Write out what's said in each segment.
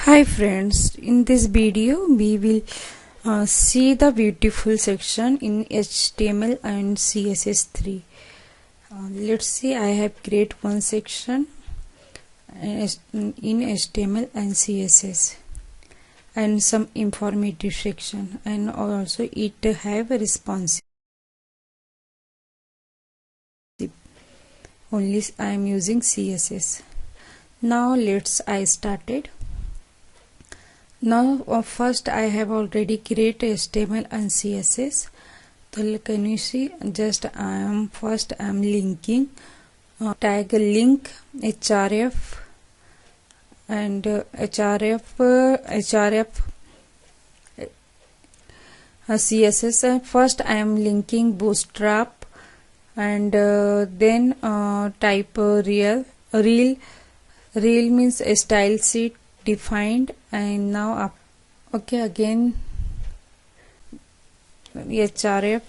Hi friends, in this video we will see the beautiful section in HTML and CSS3. Let's see, I have created one section in HTML and CSS and some informative section, and also it have a responsive. Only I am using CSS. Now I started. Now first I have already created HTML and CSS. So can you see, just I am linking, tag link href and href CSS. First I am linking bootstrap and then type rel means a style sheet defined, and now okay, again href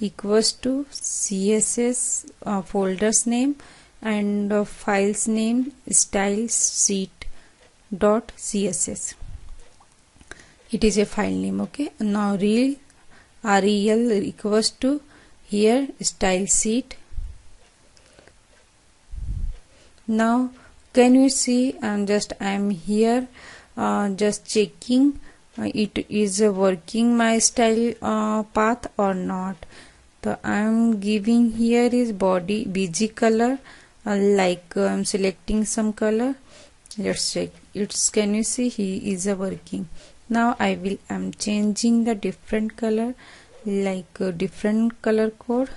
equals to CSS folder's name and file's name style sheet dot CSS. It is a file name. Okay, now rel equals to here style sheet. Now can you see, I am here just checking it is working my style path or not. So I am giving here is body BG color, like I am selecting some color. Let's check. Can you see, he is working. Now I am changing the different color, like different color code.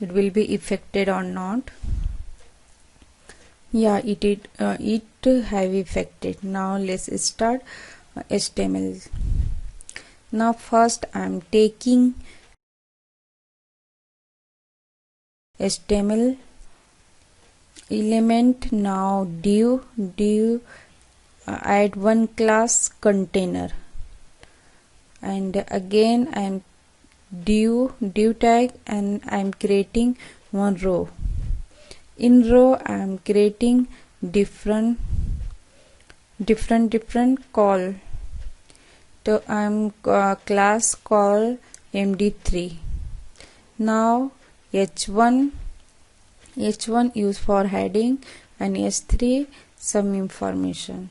It will be affected or not. Yeah, it have affected. Now let's start HTML. Now first I am taking HTML element. Now div add one class container, and again I am div tag, and I am creating one row. In row I am creating different call. So I am class call md3. Now h1 use for heading, and h3 some information.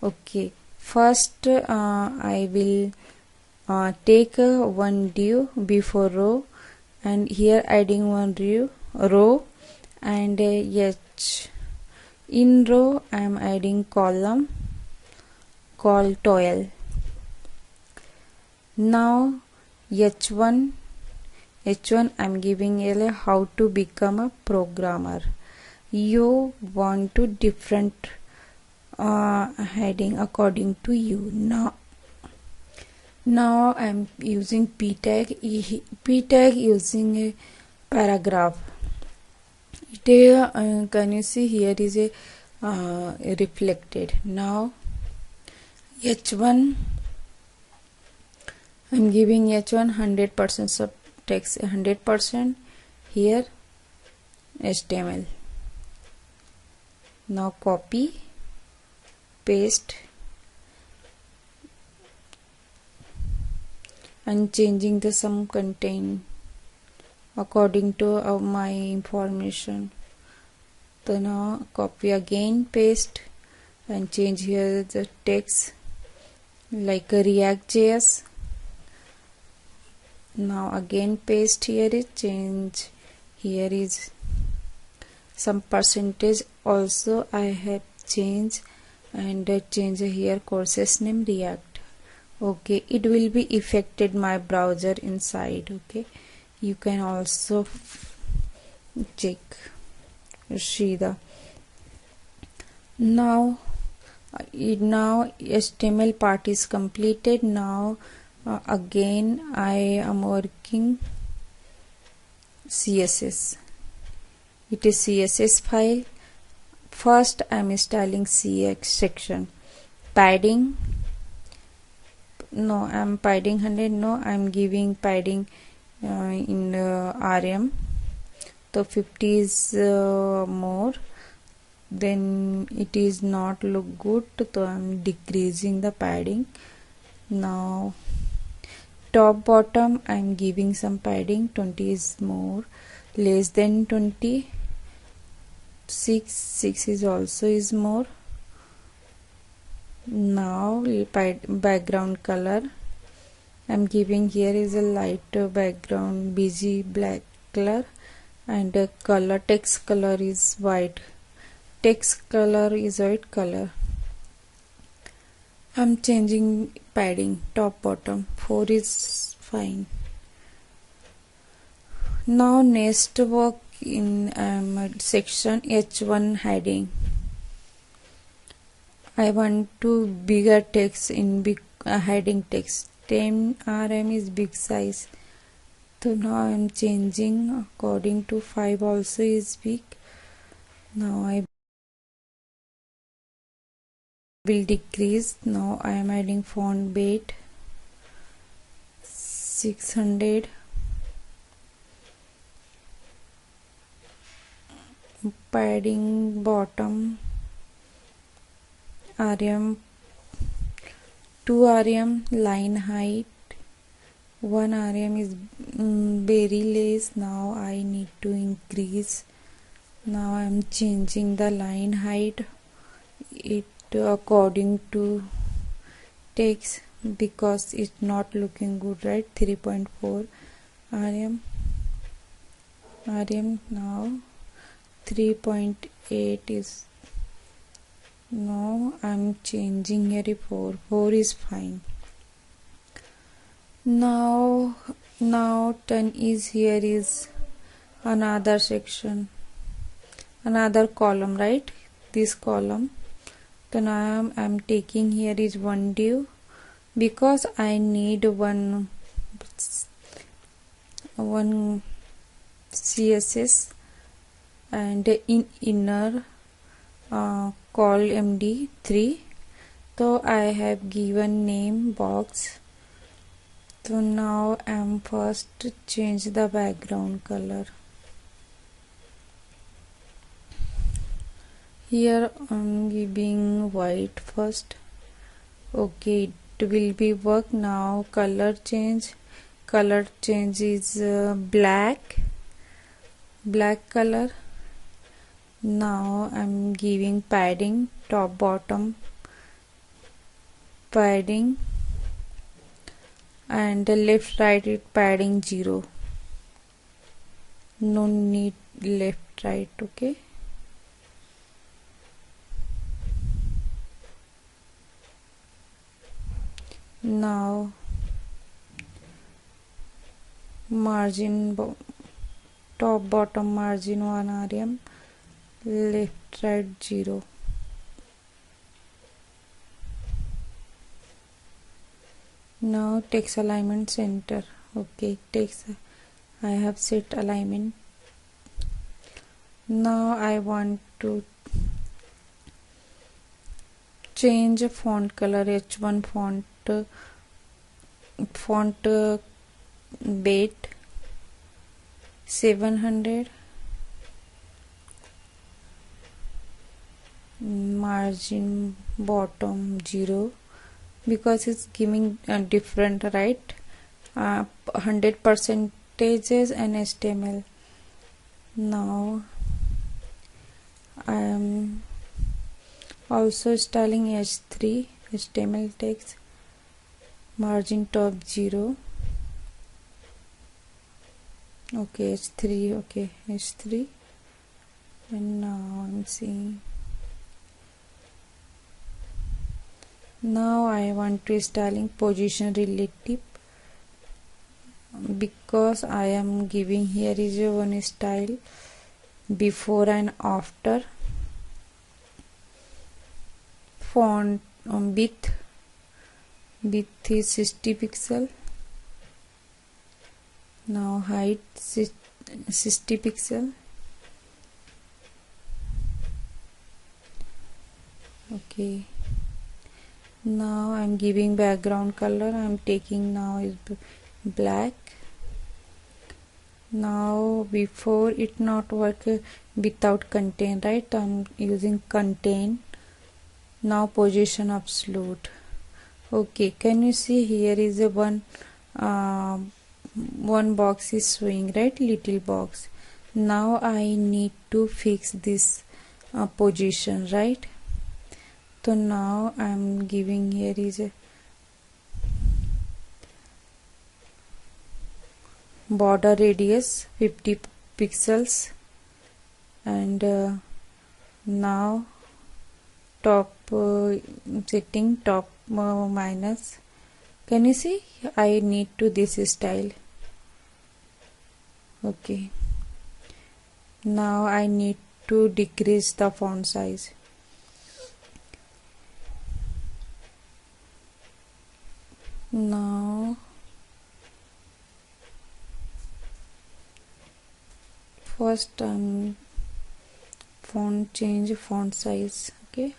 Okay, first I will take one div before row, and here adding one row, and in row I am adding column called toil. Now h1 I am giving a how to become a programmer. You want to different heading according to you. Now I am using p tag using a paragraph. Can you see, here is a reflected. Now h1 I am giving h1 100% of text, 100%, here HTML. Now copy paste and changing the some content according to my information. So now copy again, paste, and change here the text like a React.js. Now again paste here, is change here is some percentage also I have changed, and change here courses name React. Okay, it will be affected my browser inside. Okay, you can also check, see the now HTML part is completed. Now again I am working CSS. It is CSS file. First I am installing CX section. Padding, no, I am padding 100. No, I am giving padding in RM. So 50 is more. then it is not look good, so I'm decreasing the padding. Now top bottom I'm giving some padding. 20 is more, less than 20. 6 is also is more. Now background color I'm giving here is a light background busy black color, and color text color is white. Text color is white color. I'm changing padding top bottom. 4 is fine. Now next work in section H1 heading. I want to bigger text in big heading text. 10 rm is big size. So now I am changing according to 5 also is big. Now I will decrease. Now I am adding font weight 600. Padding bottom rm 2 rm. Line height 1 rm is very less. Now I need to increase. Now I am changing the line height it according to text, because it's not looking good, right? 3.4 rm. Now 3.8 is, no, I'm changing here 4 is fine. Now 10 is here is another section, another column, right? This column. So now I'm taking here is one div, because I need one CSS, and in inner call md3. So I have given name box. So now I'm first change the background color. Here I'm giving white first. Okay, it will be work. Now color change is black color. Now I'm giving padding top bottom padding, and the left right it padding 0. No need left right. Okay, now margin top bottom margin 1 rm, left right 0. Now text alignment center. Okay, text I have set alignment. Now I want to change font color. H1 font weight 700. Margin bottom 0, because it's giving different, right? 100 percentages and HTML. Now I am also styling H3 HTML text. Margin top 0. Okay, H3. Okay, H3. And now I'm seeing. Now I want to styling position relative, because I am giving here is a one style before and after. Font width is 60 pixel. Now height 60 pixel. Okay, now I'm giving background color. I'm taking now is black. Now before it not work without contain, right? I'm using contain. Now position absolute. Okay, can you see here is a one box is showing, right? Little box. Now I need to fix this position, right? So now I'm giving here is a border radius 50 pixels, and now top setting top minus. Can you see? I need to this style. Okay, now I need to decrease the font size. Now first change font size. Okay,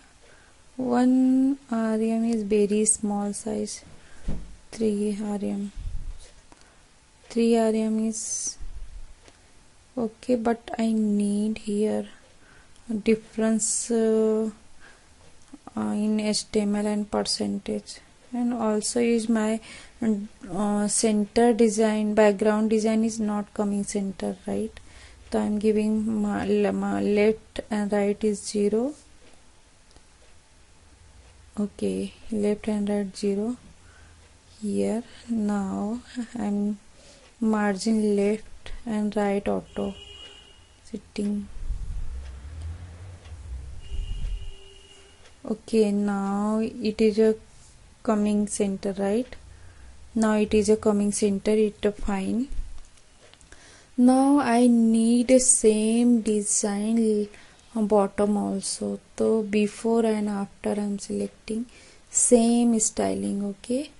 1 rem is very small size. 3 rem is okay, but I need here a difference in HTML and percentage, and also is my center design, background design is not coming center, right? So I'm giving my left and right is 0. Okay, left and right 0 here. Now I'm margin left and right auto setting. Okay, now it is a coming center, right? Now it is a coming center, it fine. Now I need a same design bottom also. So before and after I'm selecting same styling. Okay,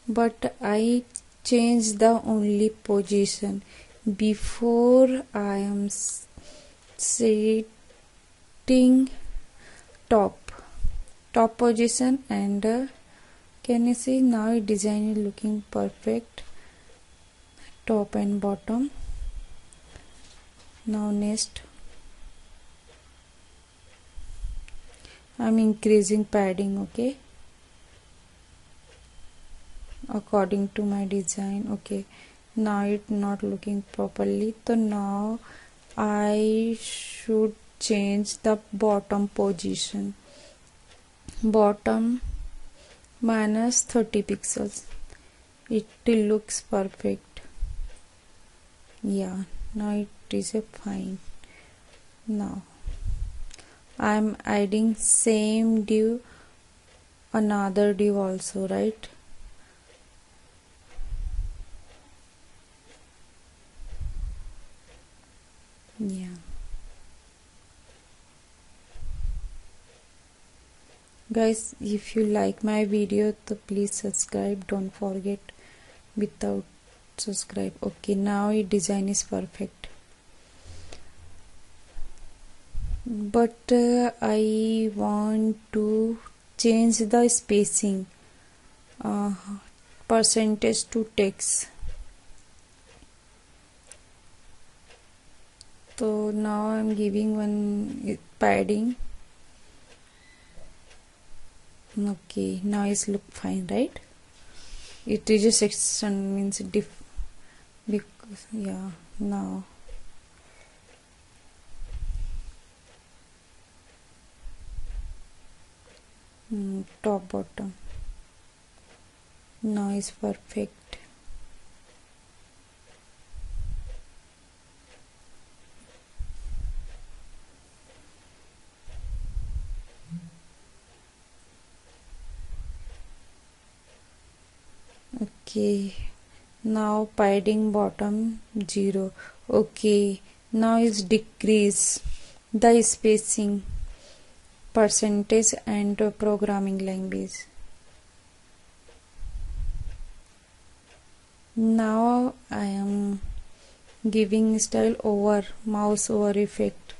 but I change the only position. Before I am setting top position, and can you see now design is looking perfect, top and bottom. Now next I'm increasing padding, okay, according to my design. Okay, now it not looking properly, so now I should change the bottom position. Bottom minus 30 pixels, it looks perfect. Yeah, now it is a fine. Now I'm adding same div another div also, right? Yeah, guys, if you like my video, so please subscribe, don't forget without subscribe. Okay, now it design is perfect, but I want to change the spacing percentage to text. So now I'm giving one padding. Okay, now it's look fine, right? It is a section means because yeah. Now top bottom now is perfect. Okay, now padding bottom 0. Okay, now is decrease the spacing percentage and programming language. Now I am giving style over mouse over effect.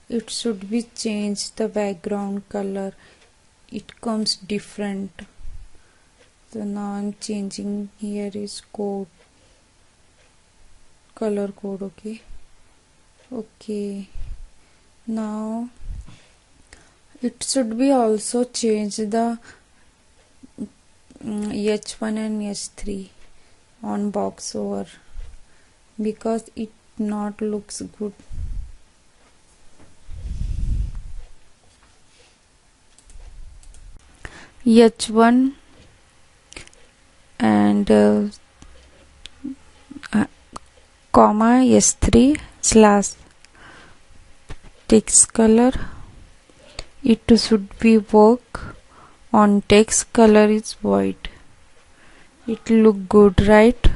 It should be changed the background color, it comes different. So now I'm changing, here is code. color code. Okay, now it should be also change the H1 and H3 on box over, because it not looks good. H1 and comma S3 slash text color. It should be work on text color is white. It look good, right?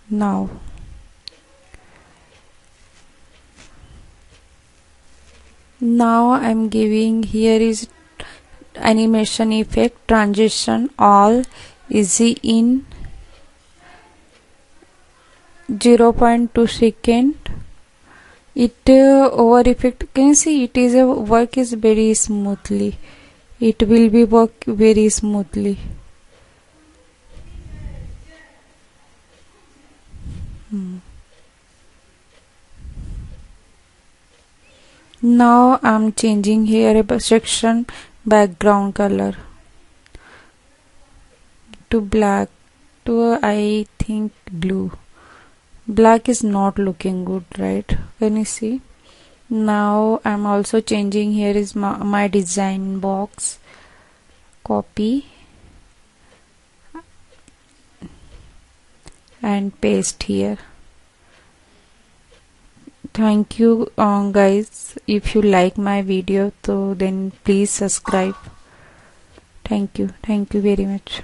Now I'm giving, here is animation effect, transition all, easy in 0.2 second. It over effect, can you see it is a work is very smoothly. It will be work very smoothly. Now I'm changing here a section background color to black, to I think blue. Black is not looking good, right? Can you see? Now I'm also changing, here is my design box, copy and paste here. Thank you guys. If you like my video, so then please subscribe. Thank you very much.